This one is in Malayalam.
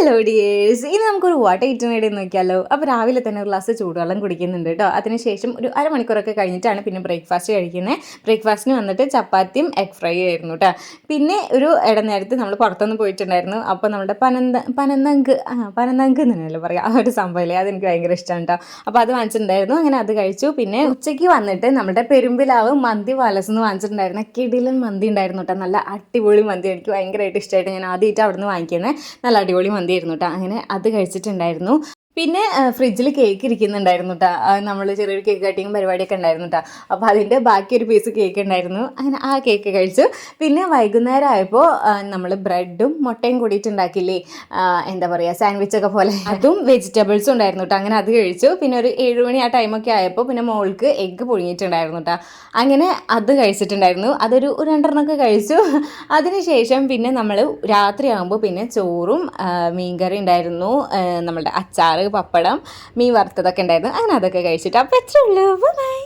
ഹലോ ഡിയേഴ്സ്, ഇനി നമുക്കൊരു വാട്ടർ ഇറ്റുന്നേടെ നോക്കിയാലോ. അപ്പോൾ രാവിലെ തന്നെ ഒരു ഗ്ലാസ് ചൂടുവെള്ളം കുടിക്കുന്നുണ്ട് കേട്ടോ. അതിനുശേഷം ഒരു അരമണിക്കൂറൊക്കെ കഴിഞ്ഞിട്ടാണ് പിന്നെ ബ്രേക്ക്ഫാസ്റ്റ് കഴിക്കുന്നത്. ബ്രേക്ക്ഫാസ്റ്റിന് വന്നിട്ട് ചപ്പാത്തിയും എഗ് ഫ്രൈ ആയിരുന്നു കേട്ടോ. പിന്നെ ഒരു ഇടനേരത്ത് നമ്മൾ പുറത്തുനിന്ന് പോയിട്ടുണ്ടായിരുന്നു. അപ്പോൾ നമ്മുടെ പനനങ്ക് എന്നല്ലേ പറയാം, ആ ഒരു സംഭവമില്ലേ, അതെനിക്ക് ഭയങ്കര ഇഷ്ടമാണ് കേട്ടോ. അപ്പോൾ അത് വാങ്ങിച്ചിട്ടുണ്ടായിരുന്നു. അങ്ങനെ അത് കഴിച്ചു. പിന്നെ ഉച്ചയ്ക്ക് വന്നിട്ട് നമ്മുടെ പെരുമ്പിലാവ് മന്തി പാലസ് എന്ന് വാങ്ങിച്ചിട്ടുണ്ടായിരുന്നു. കിടിലൻ മന്തി ഉണ്ടായിരുന്നു കേട്ടോ. നല്ല അടിപൊളി മന്തി, എനിക്ക് ഭയങ്കരമായിട്ട് ഇഷ്ടമായിട്ട് ഞാൻ ആദ്യമായിട്ട് അവിടെ നിന്ന് വാങ്ങിക്കുന്നത്. നല്ല അടിപൊളി മന്തിയായിരുന്നു കേട്ടോ. അങ്ങനെ അത് കഴിച്ചിട്ടുണ്ടായിരുന്നു. പിന്നെ ഫ്രിഡ്ജിൽ കേക്ക് ഇരിക്കുന്നുണ്ടായിരുന്നു കേട്ടോ. നമ്മൾ ചെറിയൊരു കേക്ക് കട്ടിങ് പരിപാടിയൊക്കെ ഉണ്ടായിരുന്നു കേട്ടോ. അപ്പോൾ അതിൻ്റെ ബാക്കി ഒരു പീസ് കേക്ക് ഉണ്ടായിരുന്നു. അങ്ങനെ ആ കേക്ക് കഴിച്ചു. പിന്നെ വൈകുന്നേരം ആയപ്പോൾ നമ്മൾ ബ്രെഡും മുട്ടയും കൂടിയിട്ട് ഉണ്ടാക്കില്ലേ, എന്താ പറയുക, സാൻഡ്വിച്ചൊക്കെ പോലെ, അതും വെജിറ്റബിൾസും ഉണ്ടായിരുന്നു കേട്ടോ. അങ്ങനെ അത് കഴിച്ചു. പിന്നെ ഒരു 7 മണി ആ ടൈമൊക്കെ ആയപ്പോൾ പിന്നെ മോൾക്ക് എഗ്ഗ് പുഴുങ്ങിയിട്ടുണ്ടായിരുന്നു കേട്ടോ. അങ്ങനെ അത് കഴിച്ചിട്ടുണ്ടായിരുന്നു. അതൊരു 2 കഴിച്ചു. അതിനുശേഷം പിന്നെ നമ്മൾ രാത്രിയാകുമ്പോൾ പിന്നെ ചോറും മീൻകറി ഉണ്ടായിരുന്നു, നമ്മളുടെ അച്ചാറ്, പപ്പടം, മീൻ വറുത്തതൊക്കെ ഉണ്ടായിരുന്നു. അങ്ങനെ അതൊക്കെ കഴിച്ചിട്ട് അപ്പോൾ എത്ര ഉള്ളൂ. ബൈ.